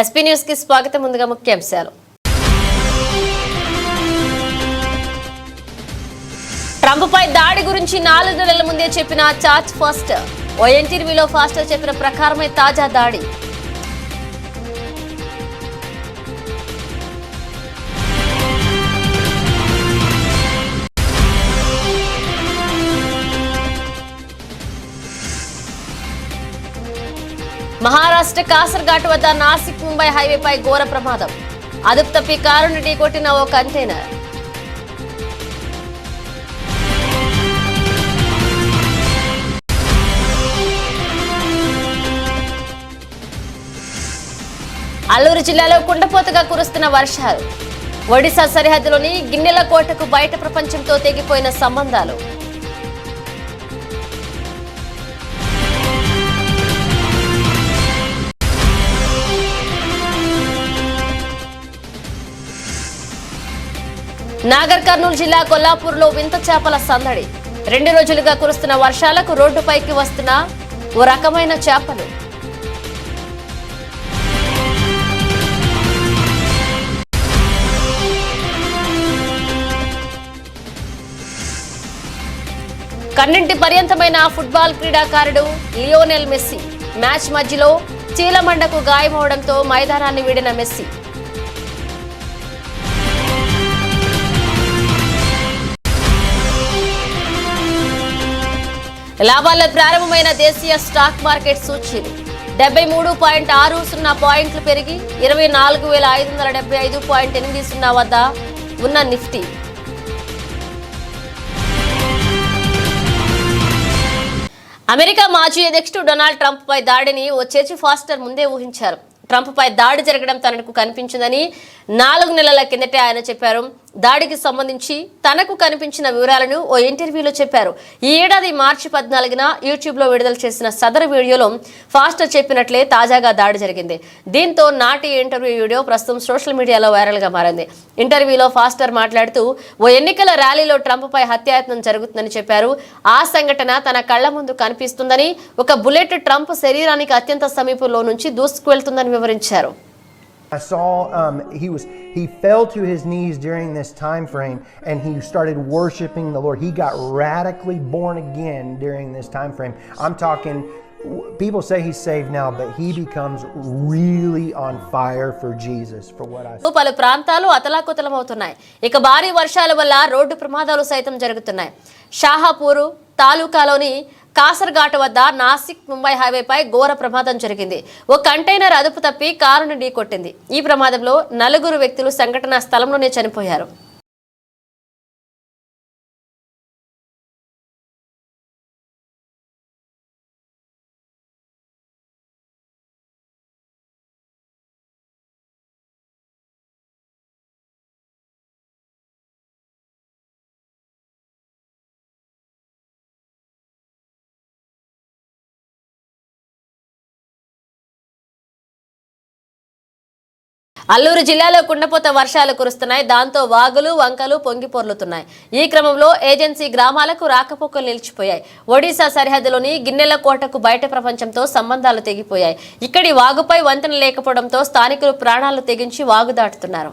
SP news కి స్వాగతం. ముందుగా ముఖ్యాంశాలు. ట్రంప్ పై దాడి గురించి 4 నెలల ముందే చెప్పిన చార్జ్ ఫాస్టర్. ఓ ఇంటర్వ్యూలో ఫాస్టర్ చెప్పిన ప్రకారమే తాజా దాడి. మహారాష్ట్ర కాసర్ఘాట్ వద్ద నాసిక్ ముంబై హైవేపై ఘోర ప్రమాదం. అదుపు తప్పి కారును ఢీకొట్టిన ఓ కంటైనర్. అల్లూరు జిల్లాలో కుండపోతగా కురుస్తున్న వర్షాలు. ఒడిశా సరిహద్దులోని గిన్నెల కోటకు బయట ప్రపంచంతో తెగిపోయిన సంబంధాలు. నాగర్ కర్నూలు జిల్లా కొల్లాపూర్లో వింత చేపల సందడి. 2 రోజులుగా కురుస్తున్న వర్షాలకు రోడ్డుపైకి వస్తున్న ఓ రకమైన చేపలు. కన్నింటి పర్యంతమైన ఫుట్బాల్ క్రీడాకారుడు లియోనెల్ మెస్సీ మ్యాచ్ మధ్యలో చీలమండకు గాయమవడంతో మైదానాన్ని వీడిన మెస్సీ. లాభాల్లో ప్రారంభమైన దేశీయ స్టాక్ మార్కెట్ సూచీలు 73.60 పాయింట్లు పెరిగి 24,575.80 వద్ద ఉన్న నిఫ్టీ అమెరికా మాజీ అధ్యక్షుడు డొనాల్డ్ ట్రంప్ పై దాడిని ఓ చర్చి ఫాస్టర్ ముందే ఊహించారు. ట్రంప్ పై దాడి జరగడం తనకు కనిపించిందని 4 నెలల కిందటే ఆయన చెప్పారు. దాడికి సంబంధించి తనకు కనిపించిన వివరాలను ఓ ఇంటర్వ్యూలో చెప్పారు. ఈ ఏడాది మార్చి 14న యూట్యూబ్లో విడుదల చేసిన సదరు వీడియోలో ఫాస్టర్ చెప్పినట్లే తాజాగా దాడి జరిగింది. దీంతో నాటి ఇంటర్వ్యూ వీడియో ప్రస్తుతం సోషల్ మీడియాలో వైరల్గా మారింది. ఇంటర్వ్యూలో ఫాస్టర్ మాట్లాడుతూ ఓ ఎన్నికల ర్యాలీలో ట్రంప్ పై హత్యాయత్నం జరుగుతుందని చెప్పారు. ఆ సంఘటన తన కళ్ల ముందు కనిపిస్తుందని, ఒక బుల్లెట్ ట్రంప్ శరీరానికి అత్యంత సమీపంలో నుంచి దూసుకువెళ్తుందని వివరించారు. I saw he fell to his knees during this time frame and he started worshiping the Lord. He got radically born again during this time frame. I'm talking, people say he's saved now, but he becomes really on fire for Jesus for what I saw. పలు ప్రాంతాలు అతలాకుతలమవుతున్నాయి. ఇక భారీ వర్షాల వల్ల road ప్రమాదాలు సైతం జరుగుతున్నాయి. షాహాపూర్ తాలూకాలోని కాసర్ఘాట్ వద్ద నాసిక్ ముంబై హైవేపై ఘోర ప్రమాదం జరిగింది. ఓ కంటైనర్ అదుపు తప్పి కారును ఢీకొట్టింది. ఈ ప్రమాదంలో 4 వ్యక్తులు సంఘటనా స్థలంలోనే చనిపోయారు. అల్లూరు జిల్లాలో కుండపోత వర్షాలు కురుస్తున్నాయి. దాంతో వాగులు వంకలు పొంగి పొర్లుతున్నాయి. ఈ క్రమంలో ఏజెన్సీ గ్రామాలకు రాకపోకలు నిలిచిపోయాయి. ఒడిశా సరిహద్దులోని గిన్నెల కోటకు బయట ప్రపంచంతో సంబంధాలు తెగిపోయాయి. ఇక్కడి వాగుపై వంతెన లేకపోవడంతో స్థానికులు ప్రాణాలు తెగించి వాగు దాటుతున్నారు.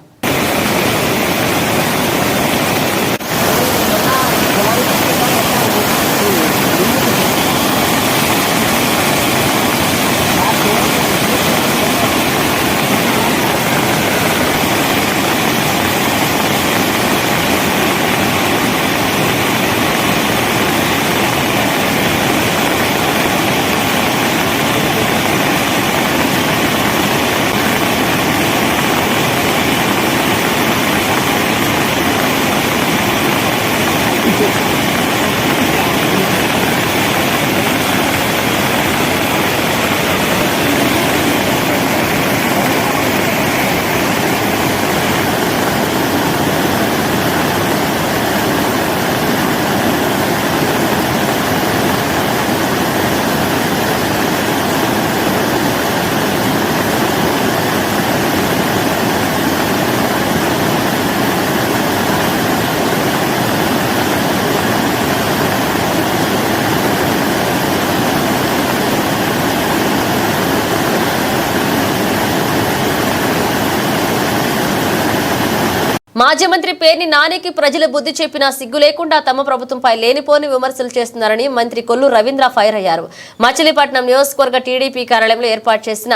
మాజీ మంత్రి పేర్ని నానికి ప్రజలు బుద్ధి చెప్పినా సిగ్గు లేకుండా తమ ప్రభుత్వంపై లేనిపోని విమర్శలు చేస్తున్నారని మంత్రి కొల్లు రవీంద్ర ఫైర్ అయ్యారు. మచిలీపట్నం నియోజకవర్గ టీడీపీ కార్యాలయంలో ఏర్పాటు చేసిన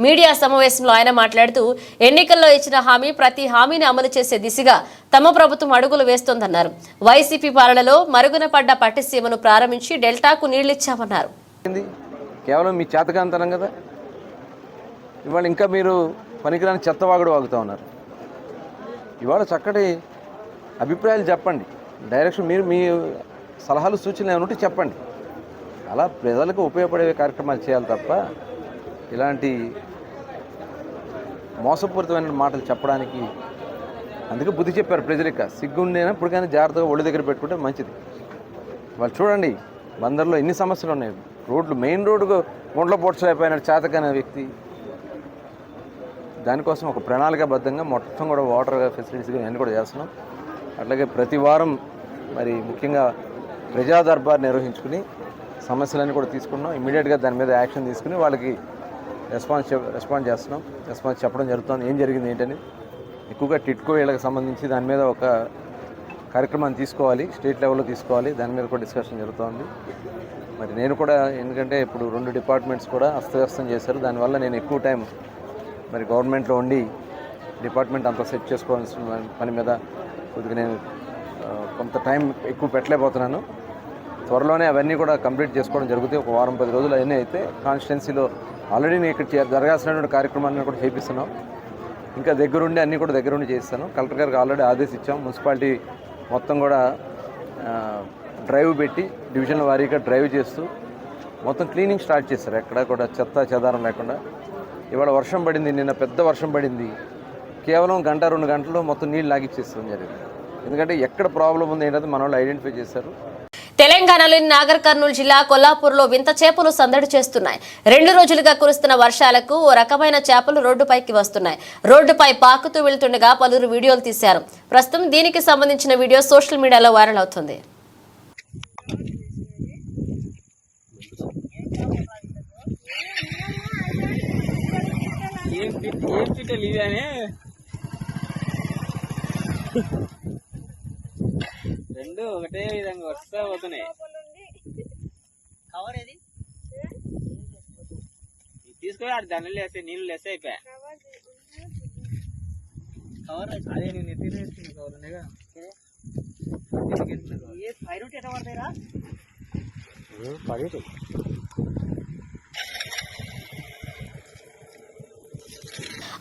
మీడియా సమావేశంలో ఆయన మాట్లాడుతూ ఎన్నికల్లో ఇచ్చిన హామీ ప్రతి హామీని అమలు చేసే దిశగా తమ ప్రభుత్వం అడుగులు వేస్తోందన్నారు. వైసీపీ పాలనలో మరుగున పడ్డ పట్టిసీమను ప్రారంభించి డెల్టాకు నీళ్లిచ్చామన్నారు. కేవలం మీ చేతకాంతనం కదా, ఇవాళ ఇంకా మీరు పనికిరాని చెత్తవాగుడు వాగుతూ ఉన్నారు. ఇవాళ చక్కటి అభిప్రాయాలు చెప్పండి, డైరెక్షన్ మీరు మీ సలహాలు సూచనలు ఏమైనా ఉంటే చెప్పండి. అలా ప్రజలకు ఉపయోగపడే కార్యక్రమాలు చేయాలి తప్ప ఇలాంటి మోసపూరితమైన మాటలు చెప్పడానికి అందుకే బుద్ధి చెప్పారు ప్రజలకి. సిగ్గుండేనా ఇప్పుడు కానీ జాగ్రత్తగా ఒళ్ళు దగ్గర పెట్టుకుంటే మంచిది. వాళ్ళు చూడండి బందర్లో ఎన్ని సమస్యలు ఉన్నాయి. రోడ్లు మెయిన్ రోడ్డుకు గుండ్ల పోడ్చలేకపోయిన చేతకైన వ్యక్తి. దానికోసం ఒక ప్రణాళికాబద్ధంగా మొత్తం కూడా వాటర్ ఫెసిలిటీస్ అన్నీ కూడా చేస్తున్నాం. అట్లాగే ప్రతి వారం మరి ముఖ్యంగా ప్రజా దర్బార్ నిర్వహించుకుని సమస్యలన్నీ కూడా తీసుకున్నాం. ఇమీడియట్గా దాని మీద యాక్షన్ తీసుకుని వాళ్ళకి రెస్పాన్స్ చేస్తున్నాం. రెస్పాన్స్ చెప్పడం జరుగుతుంది ఏం జరిగింది ఏంటని. ఎక్కువగా టిట్కో వీళ్ళకి సంబంధించి దాని మీద ఒక కార్యక్రమాన్ని తీసుకోవాలి, స్టేట్ లెవెల్లో తీసుకోవాలి. దాని మీద కూడా డిస్కషన్ జరుగుతుంది. మరి నేను కూడా ఎందుకంటే ఇప్పుడు 2 డిపార్ట్మెంట్స్ కూడా అస్తవ్యస్తం చేశారు. దానివల్ల నేను ఎక్కువ టైం మరి గవర్నమెంట్లో ఉండి డిపార్ట్మెంట్ అంతా సెట్ చేసుకోవాల్సిన పని మీద కొద్దిగా నేను కొంత టైం ఎక్కువ పెట్టలేకపోతున్నాను. త్వరలోనే అవన్నీ కూడా కంప్లీట్ చేసుకోవడం జరుగుతాయి. ఒక వారం 10 రోజులు అవన్నీ అయితే కాన్స్టిట్యున్సీలో ఆల్రెడీ నేను ఇక్కడ జరగాల్సినటువంటి కార్యక్రమాన్ని కూడా చేపిస్తున్నాం. ఇంకా దగ్గరుండి అన్నీ కూడా దగ్గరుండి చేస్తాను. కలెక్టర్ గారికి ఆల్రెడీ ఆదేశించాం. మున్సిపాలిటీ మొత్తం కూడా డ్రైవ్ పెట్టి డివిజన్ల వారీగా డ్రైవ్ చేస్తూ మొత్తం క్లీనింగ్ స్టార్ట్ చేస్తారు. ఎక్కడా కూడా చెత్త చెదారం లేకుండా. ఇవాళ వర్షం పడింది, నిన్న పెద్ద వర్షం పడింది. కేవలం 1-2 గంటల్లో మొత్తం నీళ్ళు లాగిచ్చేస్తాం జరిగింది. ఎందుకంటే ఎక్కడ ప్రాబ్లం ఉంది ఏంటంటే మన వాళ్ళు ఐడెంటిఫై చేశారు. తెలంగాణలోని నాగర్ కర్నూలు జిల్లా కొల్లాపూర్లో వింత చేపలు సందడి చేస్తున్నాయి. 2 రోజులుగా కురుస్తున్న వర్షాలకు ఓ రకమైన చేపలు రోడ్డుపైకి వస్తున్నాయి. రోడ్డుపై పాకుతూ వెళ్తుండగా పలువురు వీడియోలు తీశారు. ప్రస్తుతం దీనికి సంబంధించిన వీడియో సోషల్ మీడియాలో వైరల్ అవుతుంది. రెండు ఒకటే విధంగా వస్తా పోతున్నాయి. కవర్ ఏది తీసుకొని ఆడు దండలు వేస్తే నీళ్ళు వేస్తే అయిపోయా. కవర్ అదే నేను ఎత్తి వేసుకున్నా కవర్ ఉండేగా. పైరు ఎట్లా పడతాయిరా పడి.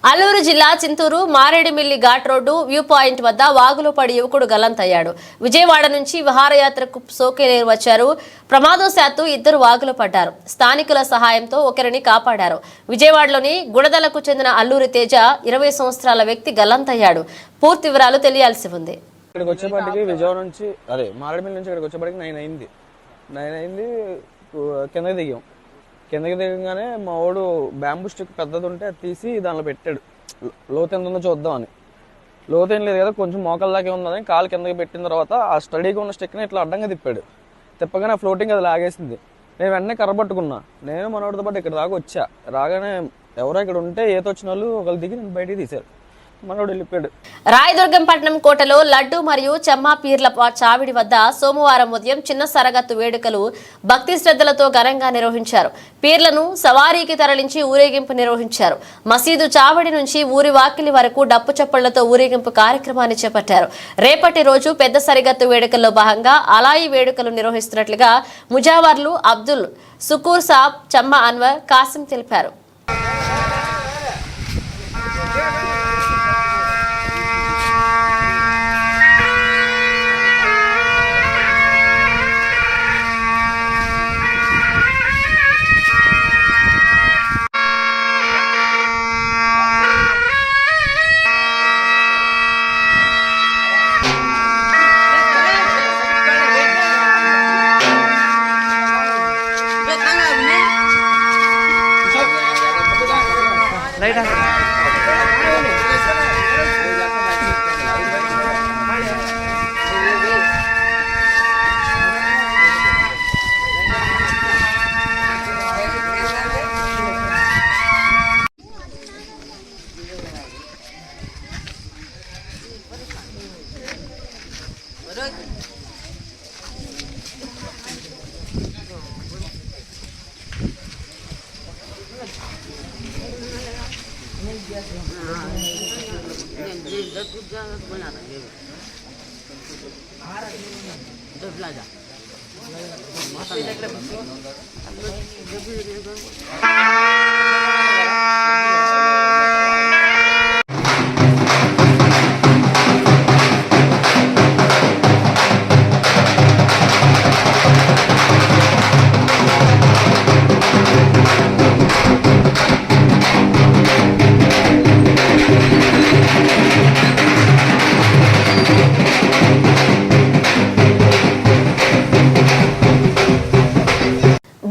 అల్లూరు జిల్లా Chintur Maredumilli ghat road view point వద్ద వాగులో పడి యువకుడు గల్లంతయ్యాడు. విజయవాడ నుంచి విహారయాత్రకు సోకేలేరు వచ్చారు. ప్రమాదవశాత్తు 2 వాగులో పడ్డారు. స్థానికుల సహాయంతో ఒకరిని కాపాడారు. విజయవాడలోని గుడదలకు చెందిన అల్లూరి తేజ 20 సంవత్సరాల వ్యక్తి గల్లంతయ్యాడు. పూర్తి వివరాలు తెలియాల్సి ఉంది. ఇక్కడికి వచ్చేపాటికి విజయవాడ నుంచి మారేడుమిల్లి నుంచి ఇక్కడికి వచ్చేపాటికి 9 అయింది. కిందకి దిగాం. కిందకి దిగగానే మా వాడు బ్యాంబూ స్టిక్ పెద్దది ఉంటే అది తీసి దానిలో పెట్టాడు. లోతు ఎంత ఉందో చూద్దామని. లోతు ఏం లేదు కదా, కొంచెం మోకాల దాకే ఉందని కాలు కిందకి పెట్టిన తర్వాత ఆ స్టడీగా ఉన్న స్టిక్ని ఇట్లా అడ్డంగా తిప్పాడు. తిప్పగానే ఆ ఫ్లోటింగ్ అది లాగేసింది. నేను వెంటనే కర్ర పట్టుకున్నా. నేను మనోడితో పాటు ఇక్కడ దాకా వచ్చా. రాగానే ఎవరో ఇక్కడ ఉంటే ఈత వచ్చిన వాళ్ళు ఒకళ్ళు దిగి నన్ను బయటికి తీశారు. మనోడు వెళ్ళిపోయాడు. రాయదుర్గంపట్నం కోటలో లడ్డు మరియు చెమ్మా పీర్ల చావిడి వద్ద సోమవారం ఉదయం చిన్న సరగత్తు వేడుకలు భక్తి శ్రద్ధలతో ఘనంగా నిర్వహించారు. పీర్లను సవారీకి తరలించి ఊరేగింపు నిర్వహించారు. మసీదు చావిడి నుంచి ఊరి వాకిలి వరకు డప్పు చప్పళ్లతో ఊరేగింపు కార్యక్రమాన్ని చేపట్టారు. రేపటి రోజు పెద్ద సరిగత్తు వేడుకల్లో భాగంగా అలాయి వేడుకలు నిర్వహిస్తున్నట్లుగా ముజావర్లు అబ్దుల్ సుకూర్ సాబ్, చమ్మా అన్వర్, కాసిం తెలిపారు.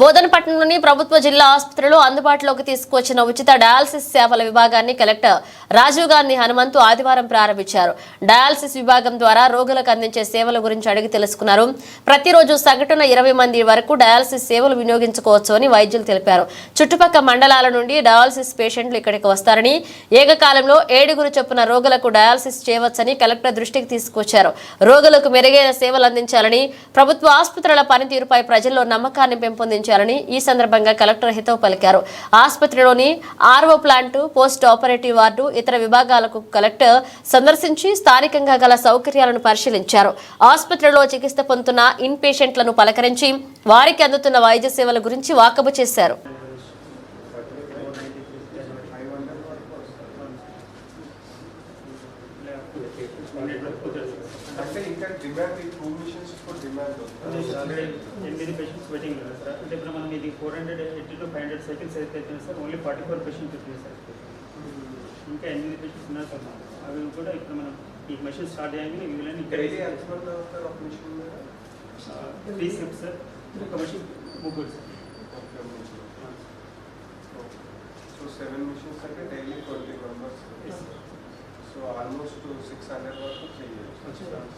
బోధనపట్నంలోని ప్రభుత్వ జిల్లా ఆసుపత్రిలో అందుబాటులోకి తీసుకువచ్చిన ఉచిత డయాలసిస్ సేవల విభాగాన్ని కలెక్టర్ రాజీవ్ గాంధీ హనుమంతు ఆదివారం ప్రారంభించారు. డయాలసిస్ విభాగం ద్వారా రోగులకు అందించే సేవల గురించి అడిగి తెలుసుకున్నారు. ప్రతిరోజు సగటున 20 మంది వరకు డయాలసిస్ సేవలు వినియోగించుకోవచ్చు అని వైద్యులు తెలిపారు. చుట్టుపక్కల మండలాల నుండి డయాలసిస్ పేషెంట్లు ఇక్కడికి వస్తారని, ఏకకాలంలో 7 చొప్పున రోగులకు డయాలసిస్ చేయవచ్చని కలెక్టర్ దృష్టికి తీసుకొచ్చారు. రోగులకు మెరుగైన సేవలు అందించాలని, ప్రభుత్వ ఆసుపత్రుల పనితీరుపై ప్రజల్లో నమ్మకాన్ని పెంపొందించారు ఈ సందర్భంగా కలెక్టర్ హితవు పలికారు. ఆసుపత్రిలోని RO plant, post operative ward, ఇతర విభాగాలకు కలెక్టర్ సందర్శించి స్థానికంగా గల సౌకర్యాలను పరిశీలించారు. ఆసుపత్రిలో చికిత్స పొందుతున్న ఇన్ పేషెంట్లను పలకరించి వారికి అందుతున్న వైద్య సేవల గురించి వాకబు చేశారు. పేషెంట్స్ వెయిటింగ్ లేదు సార్. అంటే ఇప్పుడు మనం ఇది 480 to 500 సైకిల్స్ అయితే సార్ ఓన్లీ 44 పేషెంట్స్ వచ్చినాయి సార్. ఇంకా 8 పేషెంట్స్ ఉన్నారు సార్. అవి కూడా ఇప్పుడు మనం ఈ మెషిన్ స్టార్ట్ చేయగానే ఇవి డైలీ ఎంతమంది అవుతారు ఒక మెషిన్ మీద? 3 షిఫ్ట్స్ సార్. ఒక మెషిన్ 3 సార్. సో 7 మెషిన్స్ అంటే డైలీ 20 మెంబర్స్. సో ఆల్మోస్ట్ 600 వరకు చేయాలి.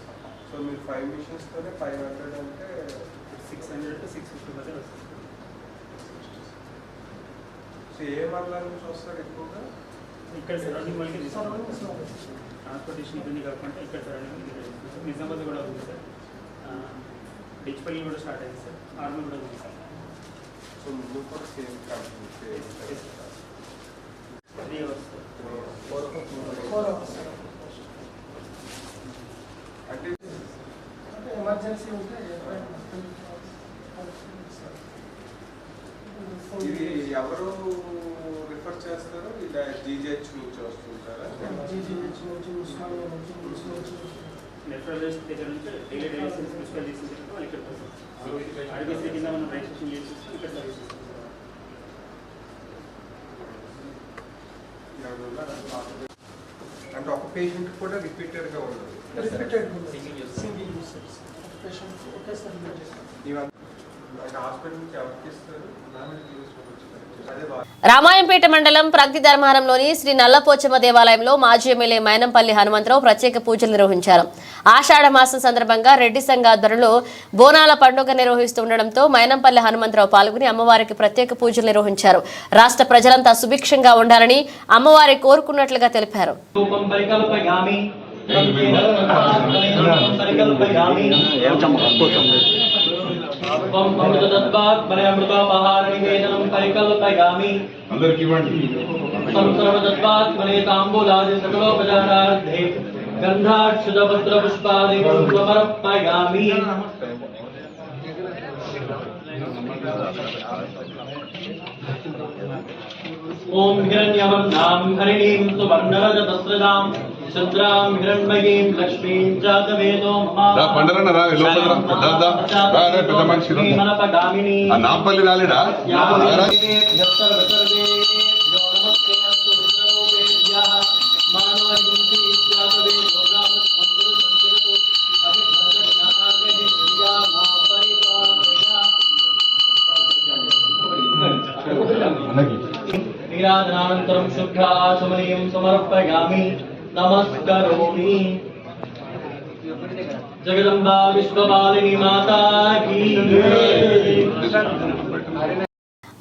సో మీరు 5 మెషిన్స్తోనే 500 అంటే 600 to 650 మధ్య వస్తుంది. సో ఏ మండలం నుంచి వస్తారు ఎక్కువగా? ఇక్కడ సరౌండింగ్ వాళ్ళకి ట్రాన్స్పోర్టేషన్ ఇబ్బంది కాకుండా ఇక్కడ సరౌండింగ్ నిజామాబాద్ కూడా ఉంది సార్. డిచ్పల్లి కూడా స్టార్ట్ అయింది సార్. ఆర్మీ కూడా ఉంది సార్. సో ముందు కూడా సేమ్ కంపెనీ 3 అవర్స్ అంటే ఎమర్జెన్సీ ఉంటే ఇది ఎవరు రిఫర్ చేస్తారు? ఇలా జీజీహెచ్ నుంచి వస్తుంటారా? జీజీహెచ్ నుంచి, ఉస్మానియా నుంచి, నెఫ్రాలజిస్ట్ దగ్గర నుంచి డైలీ డయాలసిస్ ప్రిస్క్రైబ్ చేసిన వాళ్ళు ఇక్కడ వస్తారు. ఆర్బీసీ కింద మనం రిజిస్ట్రేషన్ చేసి ఇక్కడ సర్వీస్ ఇస్తాం. అంటే ఒక పేషెంట్ కూడా రిపీటెడ్గా ఉండదు. సింగిల్ యూస్ పేషెంట్ ఒకేసారి అంటే హాస్పిటల్ నుంచి ఎవరికి ఇస్తారు? అదే రామాయంపేట మండలం ప్రగతి ధర్మారంలోని శ్రీ నల్లపోచమ్మ దేవాలయంలో మాజీ ఎమ్మెల్యే మైనంపల్లి హనుమంతరావు ప్రత్యేక పూజలు నిర్వహించారు. ఆషాఢ మాసం సందర్భంగా రెడ్డి సంఘ ఆధ్వర్యంలో బోనాల పండుగ నిర్వహిస్తుండటంతో మైనంపల్లి హనుమంతరావు పాల్గొని అమ్మవారికి ప్రత్యేక పూజలు నిర్వహించారు. రాష్ట్ర ప్రజలంతా సుభిక్షంగా ఉండాలని అమ్మవారి కోరుకున్నట్లుగా తెలిపారు. అందరికి ఇవ్వండి. ఓం హిరణ్యవర్ణాం హరిణీం సువర్ణరజతస్రజాం చంద్రాం హిరణ్మయీం లక్ష్మీం జాతవేదో రా పండరన్న రా లోపల రా పెద్ద మనిషి ఆ నాంపల్లి రాలేడా? నీరాజనానంతరం శుభ్రాచమనీయం సమర్పయామి నమస్కరోమి. జగదంబా విశ్వపాలిని మాతా కీ.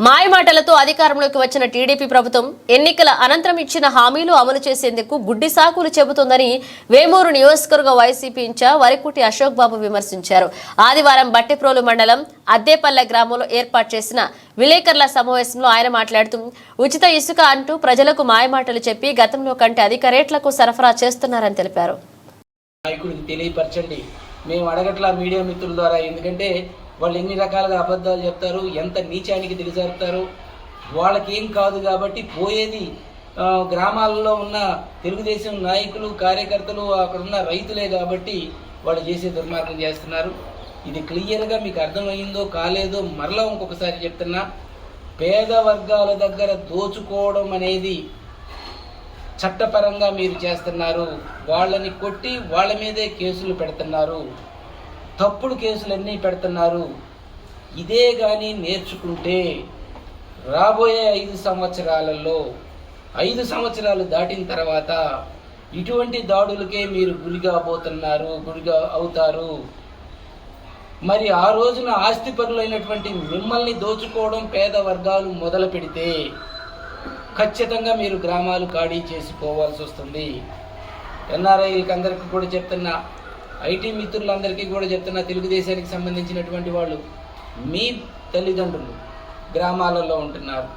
మాయమాటలతో అధికారంలోకి వచ్చిన టీడీపీ ప్రభుత్వం ఎన్నికల అనంతరం ఇచ్చిన హామీలు అమలు చేసేందుకు గుడ్డి సాకులు చెబుతోందని వేమూరు నియోజకవర్గ వైసీపీ ఇన్ఛార్జ్ వరికుటి అశోక్ బాబు విమర్శించారు. ఆదివారం బట్టిప్రోలు మండలం అద్దేపల్లె గ్రామంలో ఏర్పాటు చేసిన విలేకరుల సమావేశంలో ఆయన మాట్లాడుతూ ఉచిత ఇసుక అంటూ ప్రజలకు మాయమాటలు చెప్పి గతంలో కంటే అధిక రేట్లకు సరఫరా చేస్తున్నారని తెలిపారు. నాయకుడికి తెలియపరచండి, మేము అడగట్లా మీడియా మిత్రుల ద్వారా, ఎందుకంటే వాళ్ళు ఎన్ని రకాలుగా అబద్ధాలు చెప్తారు, ఎంత నీచానికి దిగజారుతారు, వాళ్ళకి ఏం కాదు కాబట్టి పోయేది గ్రామాలలో ఉన్న తెలుగుదేశం నాయకులు కార్యకర్తలు అక్కడ ఉన్న రైతులే కాబట్టి వాళ్ళు చేసే దుర్మార్గం చేస్తున్నారు. ఇది క్లియర్గా మీకు అర్థమైందో కాలేదో మరలా ఇంకొకసారి చెప్తున్నా, పేద వర్గాల దగ్గర దోచుకోవడం అనేది చట్టపరంగా మీరు చేస్తున్నారు. వాళ్ళని కొట్టి వాళ్ళ మీదే కేసులు పెడుతున్నారు, తప్పుడు కేసులన్నీ పెడుతున్నారు. ఇదే కానీ నేర్చుకుంటే రాబోయే 5 సంవత్సరాలలో 5 సంవత్సరాలు దాటిన తర్వాత ఇటువంటి దాడులకే మీరు గురిగా అవుతారు. మరి ఆ రోజున ఆస్తిపరులైనటువంటి మిమ్మల్ని దోచుకోవడం పేద వర్గాలు మొదలు పెడితే ఖచ్చితంగా మీరు గ్రామాలు ఖాళీ చేసుకోవాల్సి వస్తుంది. ఎన్ఆర్ఐలకి అందరికీ కూడా చెప్తున్నా, ఐటీ మిత్రులందరికీ కూడా చెప్తున్నా, తెలుగుదేశానికి సంబంధించినటువంటి వాళ్ళు మీ తల్లిదండ్రులు గ్రామాలలో ఉంటున్నారు,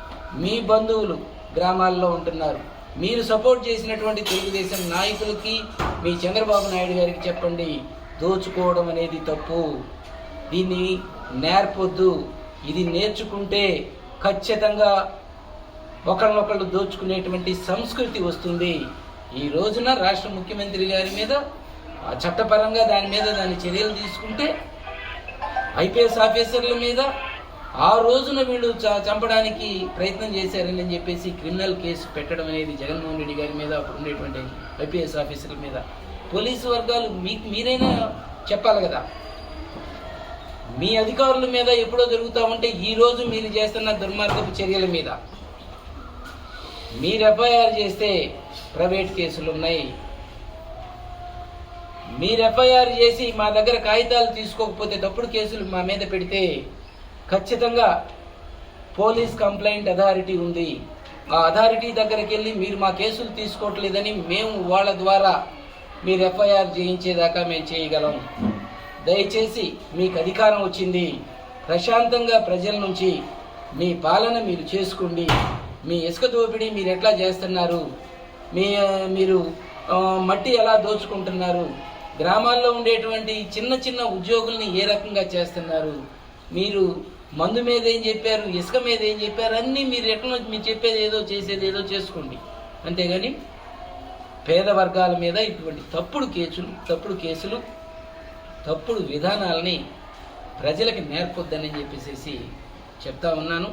మీ బంధువులు గ్రామాల్లో ఉంటున్నారు. మీరు సపోర్ట్ చేసినటువంటి తెలుగుదేశం నాయకులకి, మీ చంద్రబాబు నాయుడు గారికి చెప్పండి, దోచుకోవడం అనేది తప్పు, దీన్ని నేర్పొద్దు. ఇది నేర్చుకుంటే ఖచ్చితంగా ఒకళ్ళనొకళ్ళు దోచుకునేటువంటి సంస్కృతి వస్తుంది. ఈ రోజున రాష్ట్ర ముఖ్యమంత్రి గారి మీద చట్టపరంగా దాని చర్యలు తీసుకుంటే ఐపీఎస్ ఆఫీసర్ల మీద ఆ రోజున వీళ్ళు చంపడానికి ప్రయత్నం చేశారని చెప్పేసి క్రిమినల్ కేసు పెట్టడం అనేది జగన్మోహన్ రెడ్డి గారి మీద, అప్పుడు ఉండేటువంటి ఐపీఎస్ ఆఫీసర్ల మీద పోలీసు వర్గాలు మీరైనా చెప్పాలి కదా. మీ అధికారుల మీద ఎప్పుడో జరుగుతూ ఉంటే ఈ రోజు మీరు చేస్తున్న దుర్మార్గపు చర్యల మీద మీరు ఎఫ్ఐఆర్ చేస్తే ప్రైవేట్ కేసులు ఉన్నాయి. మీరు ఎఫ్ఐఆర్ చేసి మా దగ్గర కాగితాలు తీసుకోకపోతే తప్పుడు కేసులు మా మీద పెడితే ఖచ్చితంగా పోలీస్ కంప్లైంట్ అథారిటీ ఉంది. ఆ అథారిటీ దగ్గరికి వెళ్ళి మీరు మా కేసులు తీసుకోవట్లేదని మేము వాళ్ళ ద్వారా మీరు ఎఫ్ఐఆర్ చేయించేదాకా మేము చేయగలం. దయచేసి మీకు అధికారం వచ్చింది, ప్రశాంతంగా ప్రజల నుంచి మీ పాలన మీరు చేసుకోండి. మీ ఇసుక దోపిడీ మీరు ఎట్లా చేస్తున్నారు, మీరు మట్టి ఎలా దోచుకుంటున్నారు, గ్రామాల్లో ఉండేటువంటి చిన్న చిన్న ఉద్యోగుల్ని ఏ రకంగా చేస్తున్నారు, మీరు మందు మీద ఏం చెప్పారు, ఇసుక మీద ఏం చెప్పారు, అన్నీ మీరు ఎట్లా మీరు చెప్పేది ఏదో చేసేది ఏదో చేసుకోండి. అంతేగాని పేద వర్గాల మీద ఇటువంటి తప్పుడు కేసులు తప్పుడు విధానాలని ప్రజలకు నేర్పొద్దని చెప్పేసి చెప్తా ఉన్నాను.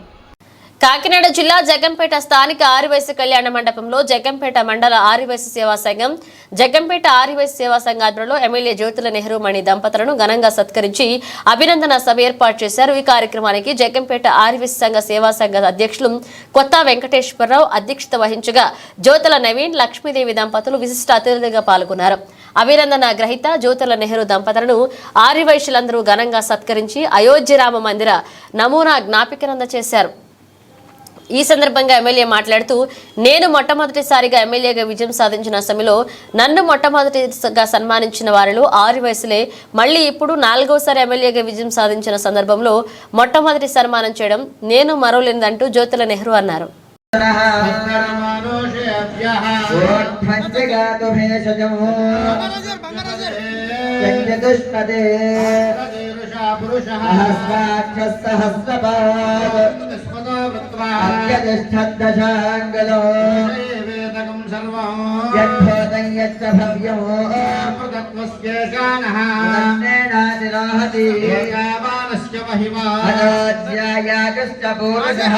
కాకినాడ జిల్లా జగ్గంపేట స్థానిక ఆర్యవైశ్య కళ్యాణ మండపంలో జగ్గంపేట మండల ఆర్యవైశ్య సేవా సంఘం, జగ్గంపేట ఆర్యవైశ్య సేవా సంఘ ఆధ్వర్యంలో ఎమ్మెల్యే జ్యోతుల నెహ్రూ మణి దంపతులను ఘనంగా సత్కరించి అభినందన సభ ఏర్పాటు చేశారు. ఈ కార్యక్రమానికి జగ్గంపేట ఆర్యవైశ్య సంఘ సేవా సంఘ అధ్యక్షులు కొత్త వెంకటేశ్వరరావు అధ్యక్షత వహించగా జ్యోతుల నవీన్, లక్ష్మీదేవి దంపతులు విశిష్ట అతిథులుగా పాల్గొన్నారు. అభినందన గ్రహీత జ్యోతుల నెహ్రూ దంపతులను ఆర్యవైశ్యులందరూ ఘనంగా సత్కరించి అయోధ్య రామ మందిర నమూనా జ్ఞాపికనంద చేశారు. ఈ సందర్భంగా ఎమ్మెల్యే మాట్లాడుతూ, నేను మొట్టమొదటిసారిగా ఎమ్మెల్యేగా విజయం సాధించిన సమయంలో నన్ను మొట్టమొదటిగా సన్మానించిన వారిలో ఆర్యవైశ్యులే. మళ్లీ ఇప్పుడు 4వసారి ఎమ్మెల్యేగా విజయం సాధించిన సందర్భంలో మొట్టమొదటి సన్మానం చేయడం నేను మరోలేదంటూ జ్యోతుల నెహ్రూ అన్నారు. అత్యధిష్ఠద్దశాంగలో యద్భూతం యచ్చ భవ్యం అయోధ్యాయాగశ్చ పూర్వశః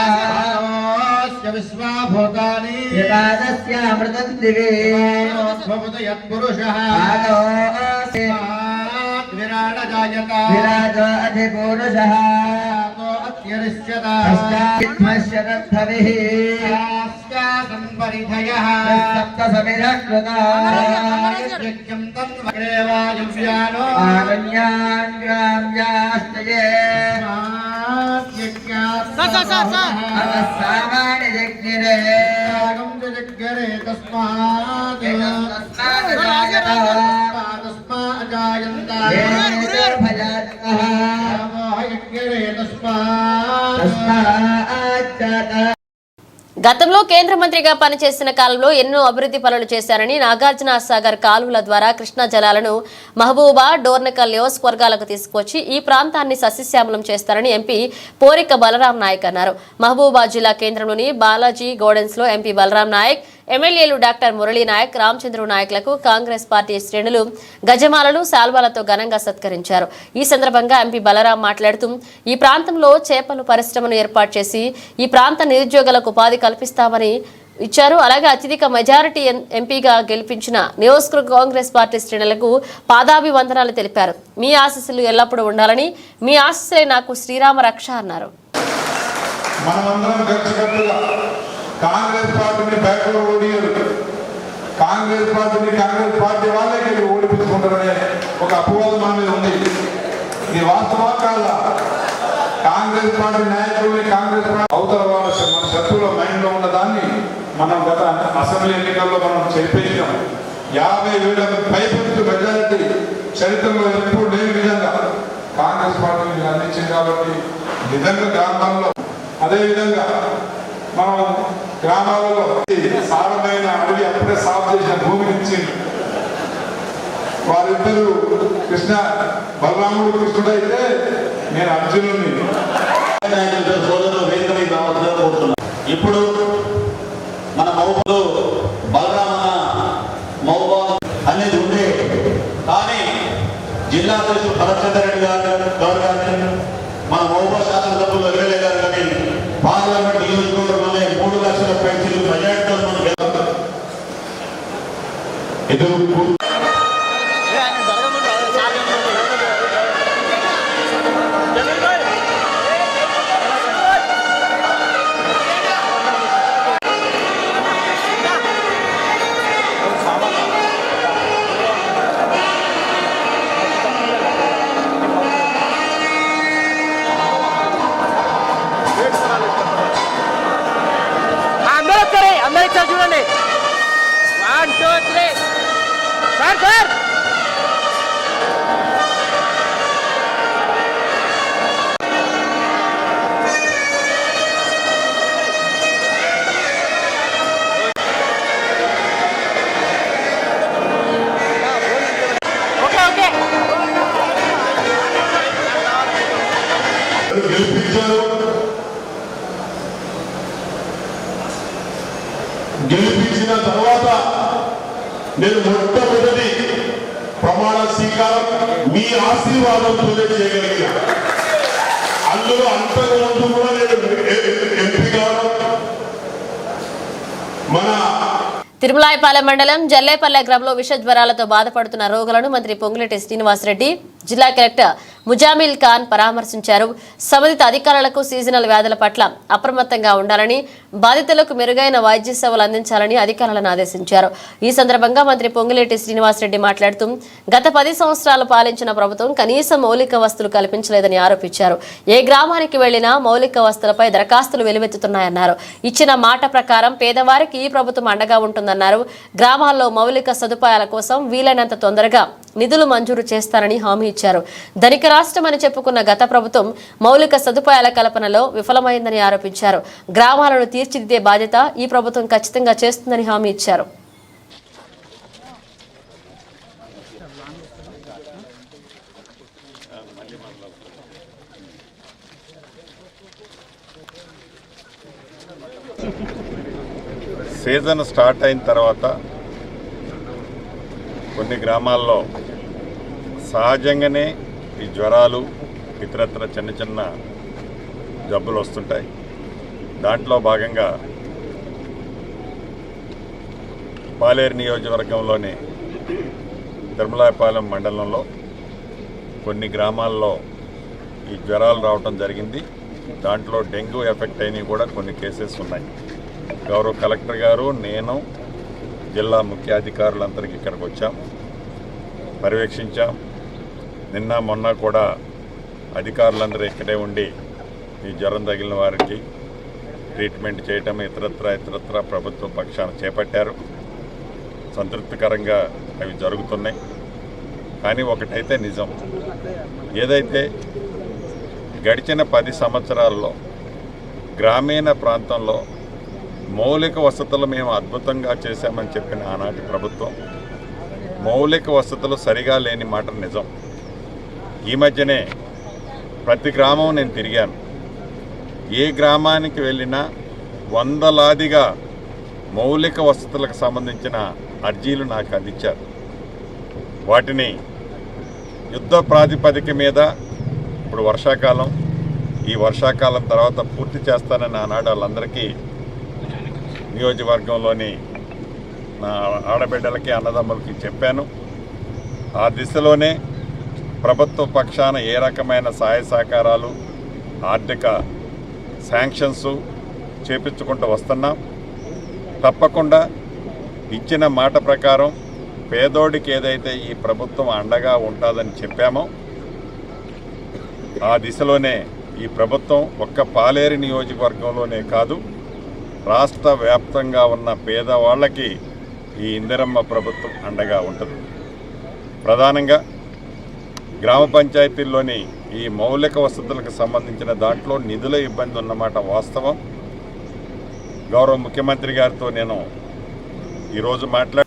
విశ్వాభూతాని వివాదస్యామృతం దివే యత్పురుషః విరాజో అధిపురుషః సామాని జగ్నిరే జగ్రే తస్మాత్ తస్మాజాయంత జగ్రే తస్మాత్ గతంలో కేంద్ర మంత్రిగా పనిచేసిన కాలంలో ఎన్నో అభివృద్ధి పనులు చేశారని నాగార్జున సాగర్ కాలువల ద్వారా కృష్ణా జలాలను మహబూబా డోర్నకల్ నియోజకవర్గాలకు తీసుకొచ్చి ఈ ప్రాంతాన్ని సస్యశ్యామలం చేస్తారని ఎంపీ పోరిక బలరాం నాయక్ అన్నారు. మహబూబా జిల్లా కేంద్రంలోని బాలాజీ గార్డెన్స్ లో ఎంపీ బలరాం నాయక్, ఎమ్మెల్యేలు డాక్టర్ మురళీ నాయక్, రామచంద్ర నాయకులకు కాంగ్రెస్ పార్టీ శ్రేణులు గజమాలలు, శాల్వాలతో ఘనంగా సత్కరించారు. ఈ సందర్భంగా ఎంపీ బలరాం మాట్లాడుతూ ఈ ప్రాంతంలో చేపల పరిశ్రమను ఏర్పాటు చేసి ఈ ప్రాంత నిరుద్యోగులకు ఉపాధి కల్పిస్తామని ఇచ్చారు. అలాగే అత్యధిక మెజారిటీ ఎంపీగా గెలిపించిన నియోజకవర్గ కాంగ్రెస్ పార్టీ శ్రేణులకు పాదాభివందనాలు తెలిపారు. మీ ఆశీస్సులు ఎల్లప్పుడూ ఉండాలని, మీ ఆశీస్సులే నాకు శ్రీరామ రక్ష అన్నారు. కాంగ్రెస్ పార్టీని బ్యాక్లో ఓడియారు. కాంగ్రెస్ పార్టీ వాళ్ళకి ఓడిపించుకుంటారనే ఒక అపవాదం మన మీద ఉంది. ఇది వాస్తవా కాదా? కాంగ్రెస్ పార్టీ నాయకుల్ని కాంగ్రెస్ అవతల వాళ్ళ మన శత్రువుల మైండ్ లో ఉన్న దాన్ని మనం గత అసెంబ్లీ ఎన్నికల్లో మనం చెప్పేసాం. 50,000 పైపుస్తు మెజారిటీ చరిత్రలో ఎప్పుడు లేని విధంగా కాంగ్రెస్ పార్టీ అందించింది. కాబట్టి నిజంగా గ్రామాల్లో అదేవిధంగా మనం గ్రామాలలో సారమైన అడవి అప్పుడే సాగు చేసిన భూమిని ఇచ్చింది. వారిద్దరూ బలరాముడు కృష్ణుడు అయితే నేను అర్జునుడిని. ఇప్పుడు మన మహబూబ్ బలరామన మహబూబా అనేది ఉండే, కానీ జిల్లా అధ్యక్షుడు భరత్చంద్ర రెడ్డి గౌడ్ గారిని, మన మహబూబా శాసనసభ్యులు ఎమ్మెల్యే గారు కానీ పార్లమెంట్ నియోజకవర్గంలోనే 3 లక్షల పెన్షన్లు మెజార్టీతో మనం ఎదురు చూడండి. 1 2 3 సార్ గెలిపించిన తర్వాత నేను మొట్టమొదటి ప్రమాణ స్వీకారం మీ ఆశీర్వాదంతోనే చేయగలిగా. అందులో అంతకుముందు కూడా నేను ఎంపీగా మన తిరుమలాయపాలెం మండలం జల్లేపల్లె గ్రామంలో విష జ్వరాలతో బాధపడుతున్న రోగులను మంత్రి పొంగులేటి శ్రీనివాసరెడ్డి, జిల్లా కలెక్టర్ ముజామిల్ ఖాన్ పరామర్శించారు. సంబంధిత అధికారులకు సీజనల్ వ్యాధుల పట్ల అప్రమత్తంగా ఉండాలని, బాధితులకు మెరుగైన వైద్య సేవలు అందించాలని అధికారులను ఆదేశించారు. ఈ సందర్భంగా మంత్రి పొంగులేటి శ్రీనివాసరెడ్డి మాట్లాడుతూ గత 10 సంవత్సరాలు పాలించిన ప్రభుత్వం కనీస మౌలిక వస్తువులు కల్పించలేదని ఆరోపించారు. ఏ గ్రామానికి వెళ్లినా మౌలిక వస్తువులపై దరఖాస్తులు వెలువెత్తుతున్నాయన్నారు. ఇచ్చిన మాట ప్రకారం పేదవారికి ఈ ప్రభుత్వం అండగా ఉంటుందన్నారు. గ్రామాల్లో మౌలిక సదుపాయాల కోసం వీలైనంత తొందరగా నిధులు మంజూరు చేస్తారని హామీ ఇచ్చారు. ధనిక రాష్ట్రం అని చెప్పుకున్న గత ప్రభుత్వం మౌలిక సదుపాయాల కల్పనలో విఫలమైందని ఆరోపించారు. గ్రామాలను తీర్చిదిద్దే బాధ్యత ఈ ప్రభుత్వం ఖచ్చితంగా చేస్తుందని హామీ ఇచ్చారు. సీజన్ స్టార్ట్ అయిన తర్వాత కొన్ని గ్రామాల్లో సహజంగానే ఈ జ్వరాలు ఇతరత్ర చిన్న చిన్న జబ్బులు వస్తుంటాయి. దాంట్లో భాగంగా పాలేరు నియోజకవర్గంలోని తిరుమలాయపాలెం మండలంలో కొన్ని గ్రామాల్లో ఈ జ్వరాలు రావటం జరిగింది. దాంట్లో డెంగ్యూ ఎఫెక్ట్ అయినవి కూడా కొన్ని కేసెస్ ఉన్నాయి. గౌరవ కలెక్టర్ గారు, నేను, జిల్లా ముఖ్యాధికారులందరికీ ఇక్కడికి వచ్చాం, పర్యవేక్షించాం. నిన్న మొన్న కూడా అధికారులందరూ ఇక్కడే ఉండి ఈ జ్వరం తగిలిన వారికి ట్రీట్మెంట్ చేయటం ఇతరత్ర ప్రభుత్వ పక్షాన చేపట్టారు. సంతృప్తికరంగా అవి జరుగుతున్నాయి. కానీ ఒకటైతే నిజం, ఏదైతే గడిచిన 10 సంవత్సరాల్లో గ్రామీణ ప్రాంతంలో మౌలిక వసతులు మేము అద్భుతంగా చేశామని చెప్పిన ఆనాటి ప్రభుత్వం మౌలిక వసతులు సరిగా లేని మాట నిజం. ఈ మధ్యనే ప్రతి గ్రామం నేను తిరిగాను. ఏ గ్రామానికి వెళ్ళినా వందలాదిగా మౌలిక వసతులకు సంబంధించిన అర్జీలు నాకు అందించారు. వాటిని యుద్ధ ప్రాతిపదిక మీద ఇప్పుడు ఈ వర్షాకాలం తర్వాత పూర్తి చేస్తానని ఆనాడు వాళ్ళందరికీ నియోజకవర్గంలోని నా ఆడబిడ్డలకి అన్నదమ్ములకి చెప్పాను. ఆ దిశలోనే ప్రభుత్వ పక్షాన ఏ రకమైన సహాయ సహకారాలు ఆర్థిక శాంక్షన్స్ చేపించుకుంటూ వస్తున్నాం. తప్పకుండా ఇచ్చిన మాట ప్రకారం పేదోడికి ఏదైతే ఈ ప్రభుత్వం అండగా ఉంటుందని చెప్పామో ఆ దిశలోనే ఈ ప్రభుత్వం ఒక్క పాలేరు నియోజకవర్గంలోనే కాదు, రాష్ట్ర వ్యాప్తంగా ఉన్న పేదవాళ్ళకి ఈ ఇందిరమ్మ ప్రభుత్వం అండగా ఉంటుంది. ప్రధానంగా గ్రామ పంచాయతీల్లోని ఈ మౌలిక వసతులకు సంబంధించిన దాంట్లో నిధుల ఇబ్బంది ఉన్నమాట వాస్తవం. గౌరవ ముఖ్యమంత్రి గారితో నేను ఈరోజు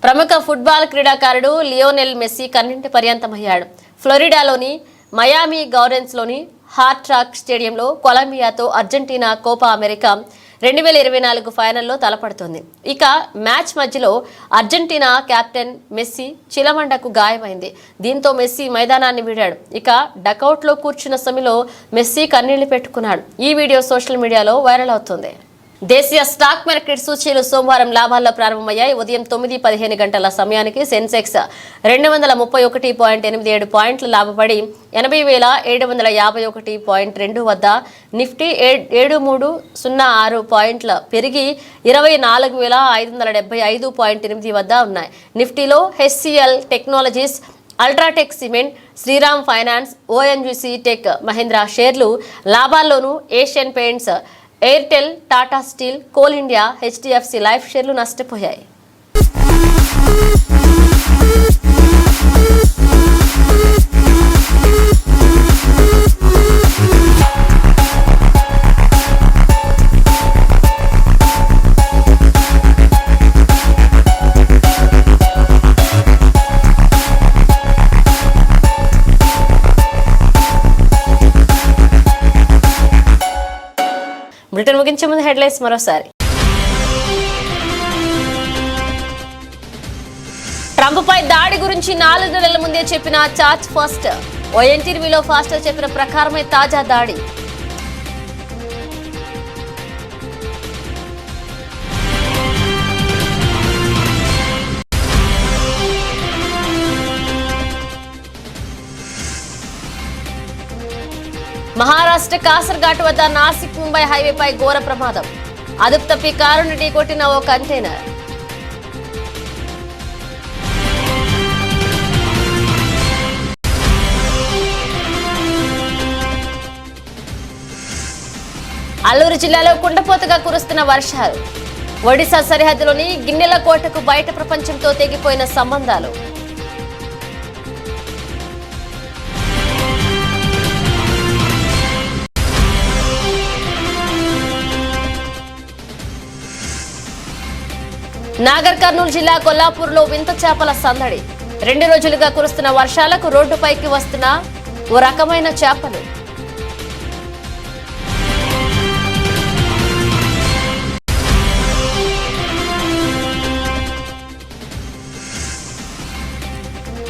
ప్రముఖ ఫుట్బాల్ క్రీడాకారుడు లియోనెల్ మెస్సీ కన్నింటి పర్యంతమయ్యాడు. ఫ్లోరిడాలోని మయామి గౌరెన్స్లోని హార్డ్ రాక్ స్టేడియంలో కొలంబియాతో అర్జెంటీనా కోపా అమెరికా 2024 ఫైనల్లో తలపడుతోంది. ఇక మ్యాచ్ మధ్యలో అర్జెంటీనా కెప్టెన్ మెస్సీ చిలమండకు గాయమైంది. దీంతో మెస్సీ మైదానాన్ని వీడాడు. ఇక డకౌట్లో కూర్చున్న సమయంలో మెస్సీ కన్నీళ్లు పెట్టుకున్నాడు. ఈ వీడియో సోషల్ మీడియాలో వైరల్ అవుతుంది. దేశీయ స్టాక్ మార్కెట్ సూచీలు సోమవారం లాభాల్లో ప్రారంభమయ్యాయి. ఉదయం 9:15 గంటల సమయానికి సెన్సెక్స్ 231.87 పాయింట్లు లాభపడి 80,751.2 వద్ద, నిఫ్టీ 7306 పాయింట్ల పెరిగి 24,575.8 వద్ద ఉన్నాయి. నిఫ్టీలో HCL Technologies, UltraTech Cement, Shriram Finance, ONGC Tech Mahindra షేర్లు లాభాల్లోనూ Asian Paints, Airtel, Tata Steel, Coal India, HDFC Life షేర్లు నష్టపోయాయి. బ్రిటన్ ముగించే ముందు హెడ్లైన్స్ మరోసారి. ట్రంప్పై దాడి గురించి 4 నెలల ముందే చెప్పిన చార్జ్ ఫాస్టర్. ఓ ఇంటర్వ్యూలో ఫాస్టర్ చెప్పిన ప్రకారమే తాజా దాడి. మహారాష్ట్ర కాసర్ఘాట్ వద్ద నాసిక్ ముంబై హైవేపై ఘోర ప్రమాదం. అదుపు తప్పి కారును ఢీకొట్టిన ఓ కంటైనర్. అల్లూరు జిల్లాలో కుండపోతగా కురుస్తున్న వర్షాలు. ఒడిశా సరిహద్దులోని గిన్నెల కోటకు బయట ప్రపంచంతో తెగిపోయిన సంబంధాలు. నాగర్ కర్నూలు జిల్లా కొల్లాపూర్లో వింత చేపల సందడి. 2 రోజులుగా కురుస్తున్న వర్షాలకు రోడ్డుపైకి వస్తున్న ఓ రకమైన చేపలు.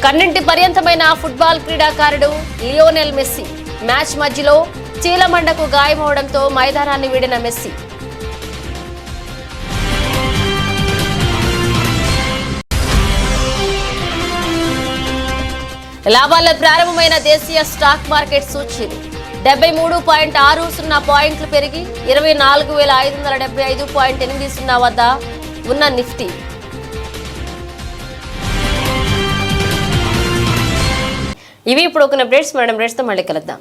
కన్నింటి పర్యంతమైన ఫుట్బాల్ క్రీడాకారుడు లియోనెల్ మెస్సీ మ్యాచ్ మధ్యలో చీలమండకు గాయమవడంతో మైదానాన్ని వీడిన మెస్సీ. లాభాల్లో ప్రారంభమైన దేశీయ స్టాక్ మార్కెట్ సూచీలు 73.60 పాయింట్లు పెరిగి 24,575.80 వద్ద ఉన్న నిఫ్టీ ఇవి ఇప్పుడు ఒక అప్డేట్స్. మేడం అప్డేట్స్తో మళ్ళీ కలుద్దాం.